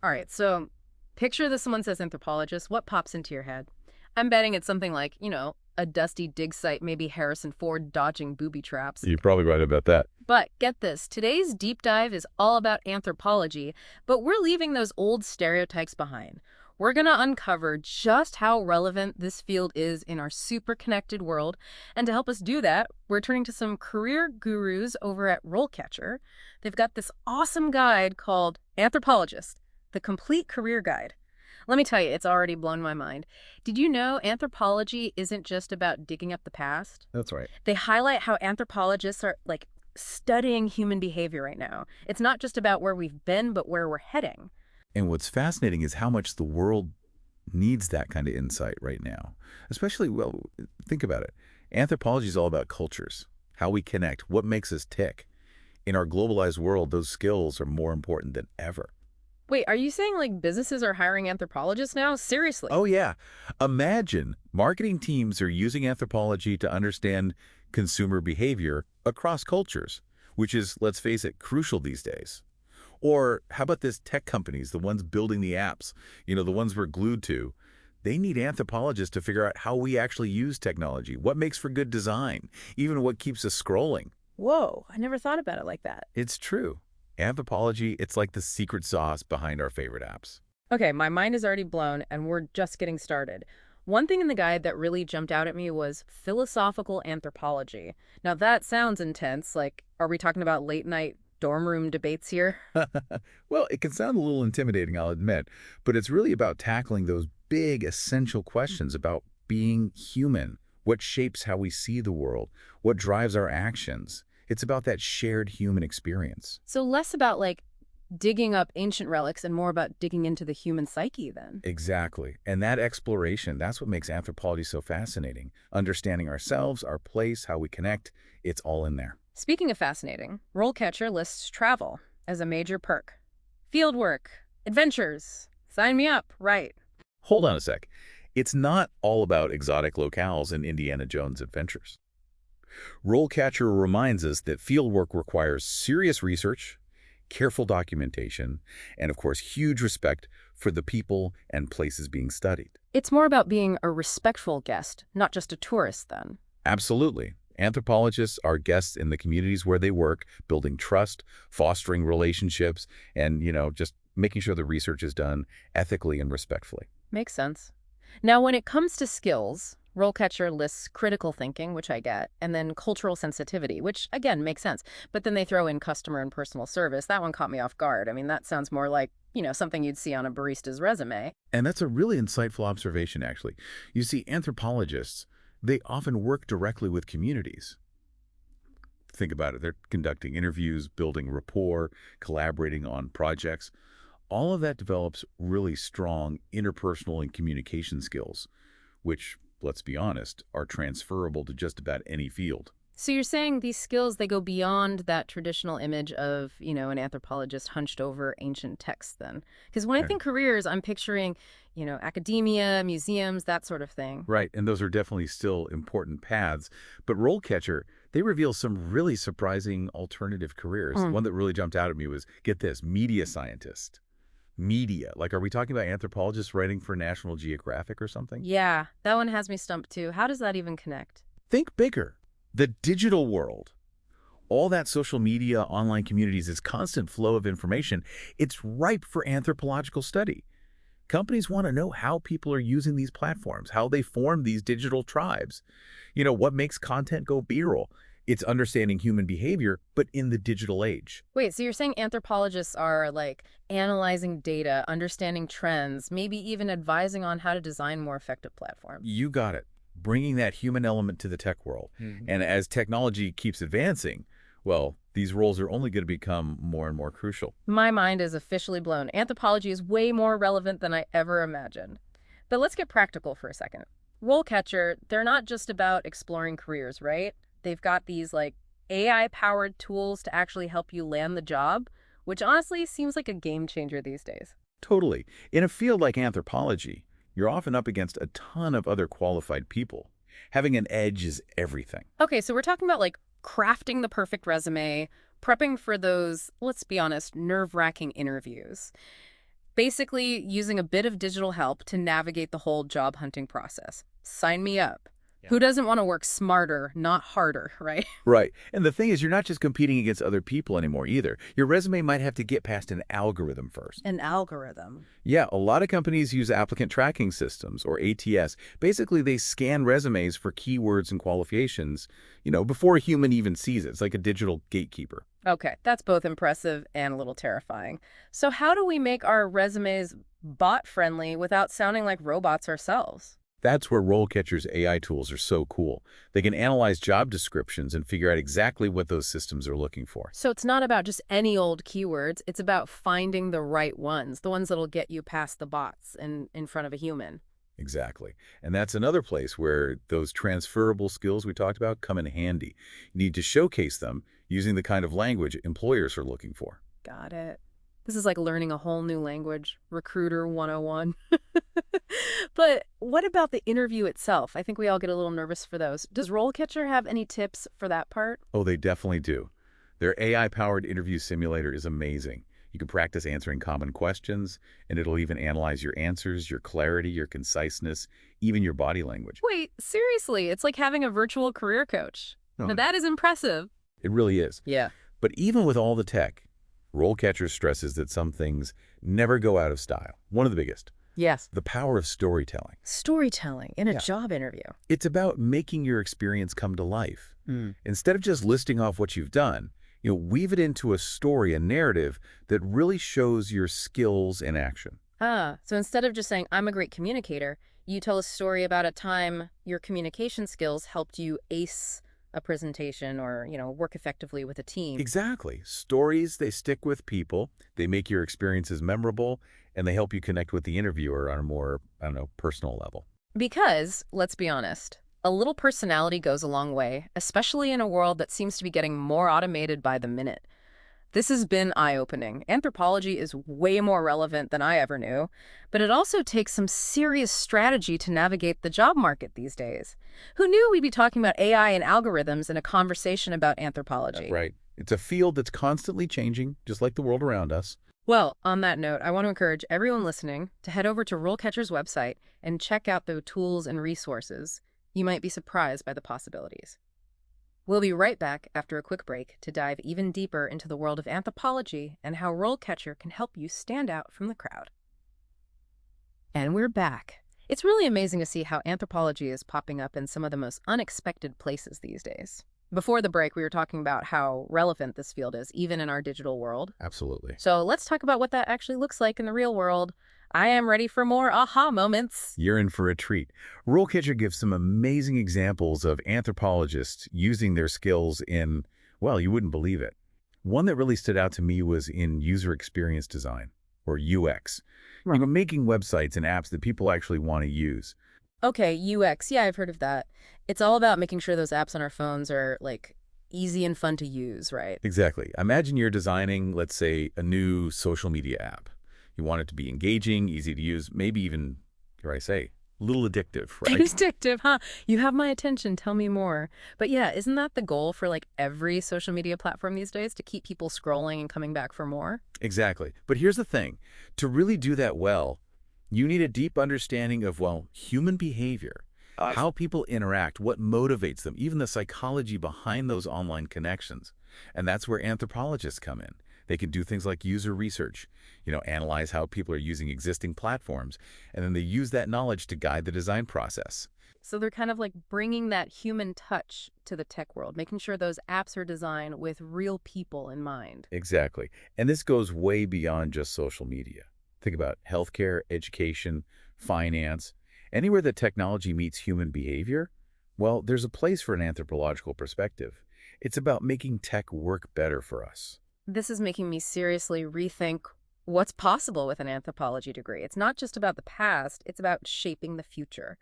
All right, so picture this someone says anthropologist. What pops into your head? I'm betting it's something like, a dusty dig site, maybe Harrison Ford dodging booby traps. You're probably right about that. But get this, today's deep dive is all about anthropology, but we're leaving those old stereotypes behind. We're going to uncover just how relevant this field is in our super connected world. And to help us do that, we're turning to some career gurus over at RoleCatcher. They've got this awesome guide called Anthropologist, the complete career guide. Let me tell you, it's already blown my mind. Did you know anthropology isn't just about digging up the past? That's right. They highlight how anthropologists are like studying human behavior right now. It's not just about where we've been, but where we're heading. And what's fascinating is how much the world needs that kind of insight right now. Especially, well, think about it. Anthropology is all about cultures, how we connect, what makes us tick. In our globalized world, those skills are more important than ever. Wait, are you saying like businesses are hiring anthropologists now? Seriously? Oh, yeah. Imagine marketing teams are using anthropology to understand consumer behavior across cultures, which is, let's face it, crucial these days. Or how about this tech companies, the ones building the apps, the ones we're glued to? They need anthropologists to figure out how we actually use technology, what makes for good design, even what keeps us scrolling. Whoa, I never thought about it like that. It's true. Anthropology, it's like the secret sauce behind our favorite apps. Okay, my mind is already blown, and we're just getting started. One thing in the guide that really jumped out at me was philosophical anthropology. Now, that sounds intense. Like, are we talking about late night dorm room debates here? Well, it can sound a little intimidating, I'll admit, but it's really about tackling those big, essential questions about being human, what shapes how we see the world, what drives our actions. It's about that shared human experience. So, less about like digging up ancient relics and more about digging into the human psyche, then. Exactly. And that exploration, that's what makes anthropology so fascinating. Understanding ourselves, our place, how we connect, it's all in there. Speaking of fascinating, RoleCatcher lists travel as a major perk. Fieldwork, adventures, sign me up, right. Hold on a sec. It's not all about exotic locales and Indiana Jones adventures. RoleCatcher reminds us that fieldwork requires serious research, careful documentation, and of course, huge respect for the people and places being studied. It's more about being a respectful guest, not just a tourist, then. Absolutely. Anthropologists are guests in the communities where they work, building trust, fostering relationships, and, just making sure the research is done ethically and respectfully. Makes sense. Now, when it comes to skills, RoleCatcher lists critical thinking, which I get, and then cultural sensitivity, which, again, makes sense. But then they throw in customer and personal service. That one caught me off guard. I mean, that sounds more like, something you'd see on a barista's resume. And that's a really insightful observation, actually. You see, anthropologists, they often work directly with communities. Think about it. They're conducting interviews, building rapport, collaborating on projects. All of that develops really strong interpersonal and communication skills, which, let's be honest, are transferable to just about any field. So you're saying these skills, they go beyond that traditional image of, an anthropologist hunched over ancient texts then? Because when I Right. think careers, I'm picturing, academia, museums, that sort of thing. Right, and those are definitely still important paths. But RoleCatcher, they reveal some really surprising alternative careers. Mm. One that really jumped out at me was, get this, media scientist. Media. Like, are we talking about anthropologists writing for National Geographic or something? Yeah, that one has me stumped too. How does that even connect? Think bigger. The digital world. All that social media, online communities, this constant flow of information, it's ripe for anthropological study. Companies want to know how people are using these platforms, how they form these digital tribes. What makes content go viral? It's understanding human behavior, but in the digital age. Wait, so you're saying anthropologists are like analyzing data, understanding trends, maybe even advising on how to design more effective platforms? You got it. Bringing that human element to the tech world. And as technology keeps advancing, well, these roles are only going to become more and more crucial. My mind is officially blown. Anthropology is way more relevant than I ever imagined. But let's get practical for a second. RoleCatcher, they're not just about exploring careers, right? They've got these like AI-powered tools to actually help you land the job, which honestly seems like a game changer these days. Totally. In a field like anthropology, you're often up against a ton of other qualified people. Having an edge is everything. Okay, so we're talking about like crafting the perfect resume, prepping for those, let's be honest, nerve-wracking interviews. Basically, using a bit of digital help to navigate the whole job hunting process. Sign me up. Yeah. Who doesn't want to work smarter, not harder, right? Right. And the thing is, you're not just competing against other people anymore either. Your resume might have to get past an algorithm first. An algorithm. Yeah, a lot of companies use applicant tracking systems, or ATS. Basically, they scan resumes for keywords and qualifications, before a human even sees it. It's like a digital gatekeeper. Okay, that's both impressive and a little terrifying. So how do we make our resumes bot-friendly without sounding like robots ourselves? That's where RoleCatcher's AI tools are so cool. They can analyze job descriptions and figure out exactly what those systems are looking for. So it's not about just any old keywords, it's about finding the right ones, the ones that'll get you past the bots and in front of a human. Exactly. And that's another place where those transferable skills we talked about come in handy. You need to showcase them using the kind of language employers are looking for. Got it. This is like learning a whole new language, Recruiter 101. But what about the interview itself? I think we all get a little nervous for those. Does RoleCatcher have any tips for that part? Oh, they definitely do. Their AI-powered interview simulator is amazing. You can practice answering common questions, and it'll even analyze your answers, your clarity, your conciseness, even your body language. Wait, seriously, it's like having a virtual career coach. No, Now that is impressive. it really is. Yeah. But even with all the tech, RoleCatcher stresses that some things never go out of style. One of the biggest, Yes. the power of storytelling. Storytelling in a Yeah. job interview. It's about making your experience come to life. Instead of just listing off what you've done, weave it into a story, a narrative that really shows your skills in action. So instead of just saying, I'm a great communicator, you tell a story about a time your communication skills helped you ace a presentation or, work effectively with a team. Exactly. Stories, they stick with people, they make your experiences memorable, and they help you connect with the interviewer on a more, personal level. Because, let's be honest, a little personality goes a long way, especially in a world that seems to be getting more automated by the minute. This has been eye-opening. Anthropology is way more relevant than I ever knew, but it also takes some serious strategy to navigate the job market these days. Who knew we'd be talking about AI and algorithms in a conversation about anthropology? Right. It's a field that's constantly changing, just like the world around us. Well, on that note, I want to encourage everyone listening to head over to RoleCatcher's website and check out the tools and resources. You might be surprised by the possibilities. We'll be right back after a quick break to dive even deeper into the world of anthropology and how RoleCatcher can help you stand out from the crowd. And we're back. It's really amazing to see how anthropology is popping up in some of the most unexpected places these days. Before the break, we were talking about how relevant this field is, even in our digital world. Absolutely. So let's talk about what that actually looks like in the real world. I am ready for more aha moments. You're in for a treat. RoleCatcher gives some amazing examples of anthropologists using their skills in, well, you wouldn't believe it. One that really stood out to me was in user experience design, or UX. Right. Making websites and apps that people actually want to use. Okay, UX. Yeah, I've heard of that. It's all about making sure those apps on our phones are, easy and fun to use, right? Exactly. Imagine you're designing, let's say, a new social media app. You want it to be engaging, easy to use, maybe even, dare I say, a little addictive, right? Addictive, huh? You have my attention. Tell me more. But yeah, isn't that the goal for every social media platform these days, to keep people scrolling and coming back for more? Exactly. But here's the thing. To really do that well, you need a deep understanding of, human behavior, how people interact, what motivates them, even the psychology behind those online connections. And that's where anthropologists come in. They can do things like user research, analyze how people are using existing platforms, and then they use that knowledge to guide the design process. So they're kind of bringing that human touch to the tech world, making sure those apps are designed with real people in mind. Exactly. And this goes way beyond just social media. Think about healthcare, education, finance. Anywhere that technology meets human behavior, well, there's a place for an anthropological perspective. It's about making tech work better for us. This is making me seriously rethink what's possible with an anthropology degree. It's not just about the past, it's about shaping the future.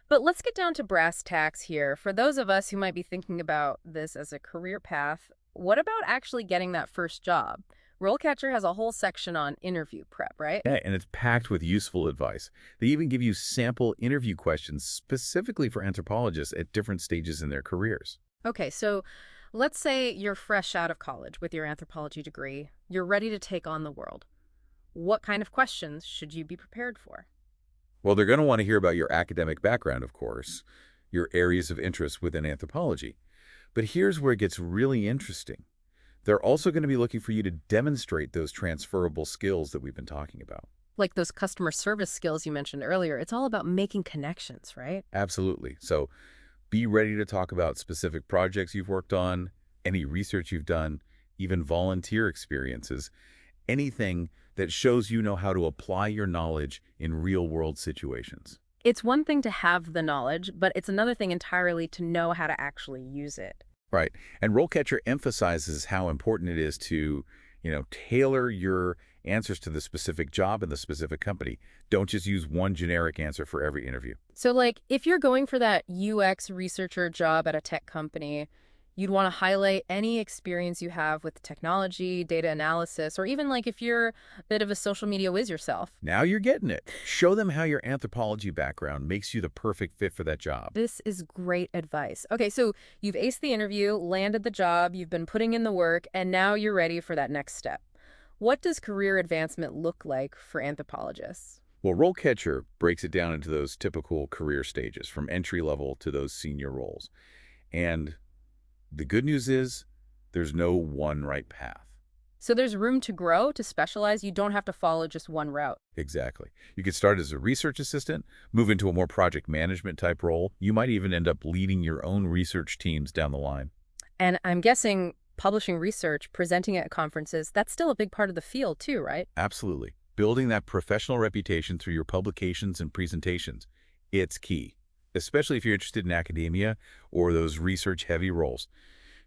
But let's get down to brass tacks here. For those of us who might be thinking about this as a career path, what about actually getting that first job? RoleCatcher has a whole section on interview prep, right? Yeah, and it's packed with useful advice. They even give you sample interview questions specifically for anthropologists at different stages in their careers. Okay, so let's say you're fresh out of college with your anthropology degree. You're ready to take on the world. What kind of questions should you be prepared for? Well, they're going to want to hear about your academic background, of course, your areas of interest within anthropology. But here's where it gets really interesting. They're also going to be looking for you to demonstrate those transferable skills that we've been talking about. Like those customer service skills you mentioned earlier, it's all about making connections, right? Absolutely. So be ready to talk about specific projects you've worked on, any research you've done, even volunteer experiences, anything that shows you know how to apply your knowledge in real-world situations. It's one thing to have the knowledge, but it's another thing entirely to know how to actually use it. Right. And RoleCatcher emphasizes how important it is to, tailor your answers to the specific job and the specific company. Don't just use one generic answer for every interview. So, like, if you're going for that UX researcher job at a tech company, you'd want to highlight any experience you have with technology, data analysis, or even like if you're a bit of a social media whiz yourself. Now you're getting it. Show them how your anthropology background makes you the perfect fit for that job. This is great advice. Okay, so you've aced the interview, landed the job, you've been putting in the work, and now you're ready for that next step. What does career advancement look like for anthropologists? Well, RoleCatcher breaks it down into those typical career stages, from entry level to those senior roles. And the good news is there's no one right path. So there's room to grow, to specialize. You don't have to follow just one route. Exactly. You could start as a research assistant, move into a more project management type role. You might even end up leading your own research teams down the line. And I'm guessing publishing research, presenting at conferences, that's still a big part of the field too, right? Absolutely. Building that professional reputation through your publications and presentations, it's key, especially if you're interested in academia or those research-heavy roles.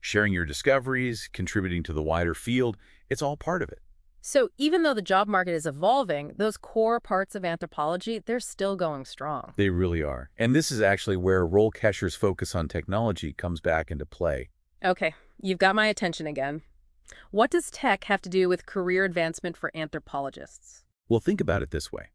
Sharing your discoveries, contributing to the wider field, it's all part of it. So even though the job market is evolving, those core parts of anthropology, they're still going strong. They really are. And this is actually where RoleCatcher's focus on technology comes back into play. Okay, you've got my attention again. What does tech have to do with career advancement for anthropologists? Well, think about it this way.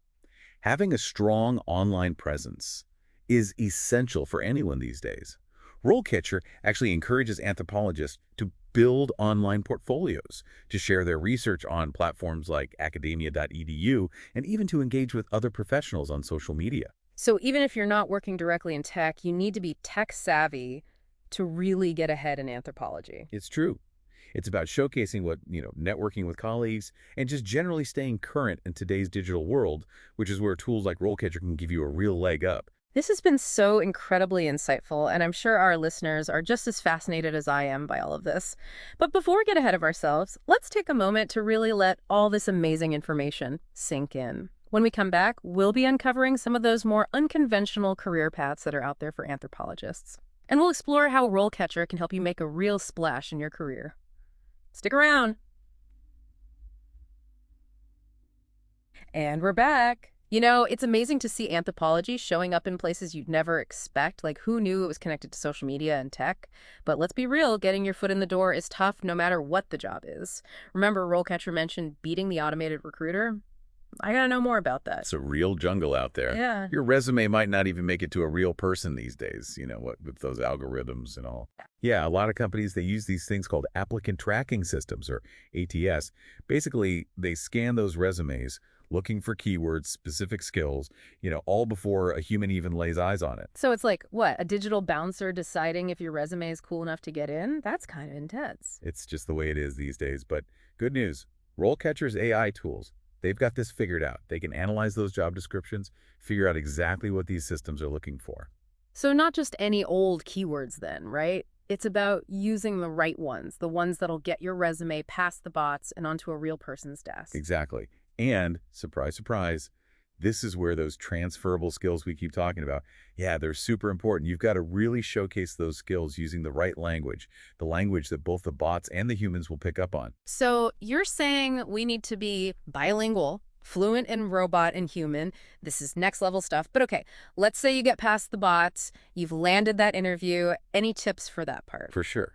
Having a strong online presence is essential for anyone these days. RoleCatcher actually encourages anthropologists to build online portfolios, to share their research on platforms like academia.edu, and even to engage with other professionals on social media. So even if you're not working directly in tech, you need to be tech savvy to really get ahead in anthropology. It's true. It's about showcasing networking with colleagues, and just generally staying current in today's digital world, which is where tools like RoleCatcher can give you a real leg up. This has been so incredibly insightful, and I'm sure our listeners are just as fascinated as I am by all of this. But before we get ahead of ourselves, let's take a moment to really let all this amazing information sink in. When we come back, we'll be uncovering some of those more unconventional career paths that are out there for anthropologists. And we'll explore how RoleCatcher can help you make a real splash in your career. Stick around. And we're back. You know, it's amazing to see anthropology showing up in places you'd never expect. Like, who knew it was connected to social media and tech? But let's be real, getting your foot in the door is tough no matter what the job is. Remember RoleCatcher mentioned beating the automated recruiter? I gotta know more about that. It's a real jungle out there. Yeah. Your resume might not even make it to a real person these days, with those algorithms and all. Yeah, a lot of companies, they use these things called applicant tracking systems, or ATS. Basically, they scan those resumes, looking for keywords, specific skills, all before a human even lays eyes on it. So it's like, what, a digital bouncer deciding if your resume is cool enough to get in? That's kind of intense. It's just the way it is these days. But good news, RoleCatcher's AI tools, they've got this figured out. They can analyze those job descriptions, figure out exactly what these systems are looking for. So not just any old keywords then, right? It's about using the right ones, the ones that'll get your resume past the bots and onto a real person's desk. Exactly. And, surprise, surprise, this is where those transferable skills we keep talking about, yeah, they're super important. You've got to really showcase those skills using the right language, the language that both the bots and the humans will pick up on. So you're saying we need to be bilingual, fluent in robot and human. This is next level stuff. But okay, let's say you get past the bots, you've landed that interview. Any tips for that part? For sure.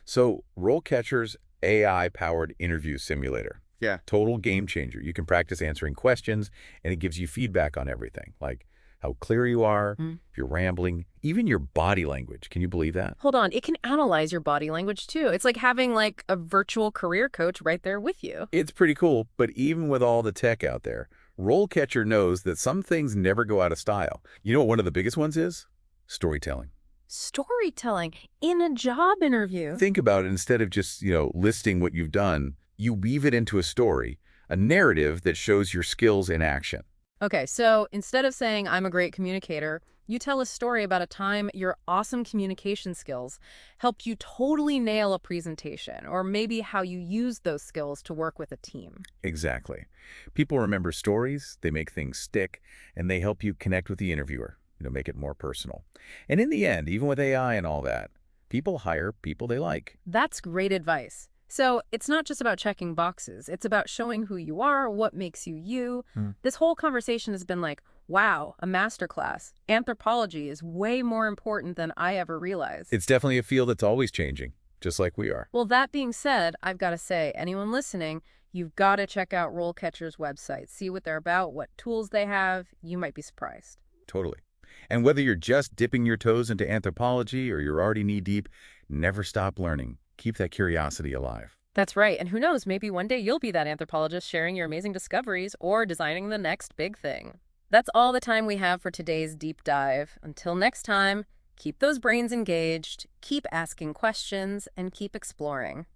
So RoleCatcher's AI-powered interview simulator. Yeah. Total game changer. You can practice answering questions, and it gives you feedback on everything, like how clear you are, Mm. if you're rambling, even your body language. Can you believe that? Hold on, it can analyze your body language too. It's like having like a virtual career coach right there with you. It's pretty cool, but even with all the tech out there, RoleCatcher knows that some things never go out of style. You know what one of the biggest ones is? Storytelling. Storytelling in a job interview. Think about it. Instead of just, listing what you've done, you weave it into a story, a narrative that shows your skills in action. Okay, so instead of saying, I'm a great communicator, you tell a story about a time your awesome communication skills helped you totally nail a presentation, or maybe how you used those skills to work with a team. Exactly. People remember stories, they make things stick, and they help you connect with the interviewer, make it more personal. And in the end, even with AI and all that, people hire people they like. That's great advice. So it's not just about checking boxes. It's about showing who you are, what makes you you. This whole conversation has been like, wow, a masterclass. Anthropology is way more important than I ever realized. It's definitely a field that's always changing, just like we are. Well, that being said, I've got to say, anyone listening, you've got to check out RoleCatcher's website. See what they're about, what tools they have. You might be surprised. Totally. And whether you're just dipping your toes into anthropology or you're already knee-deep, never stop learning. Keep that curiosity alive. That's right. And who knows, maybe one day you'll be that anthropologist sharing your amazing discoveries or designing the next big thing. That's all the time we have for today's deep dive. Until next time, keep those brains engaged, keep asking questions, and keep exploring.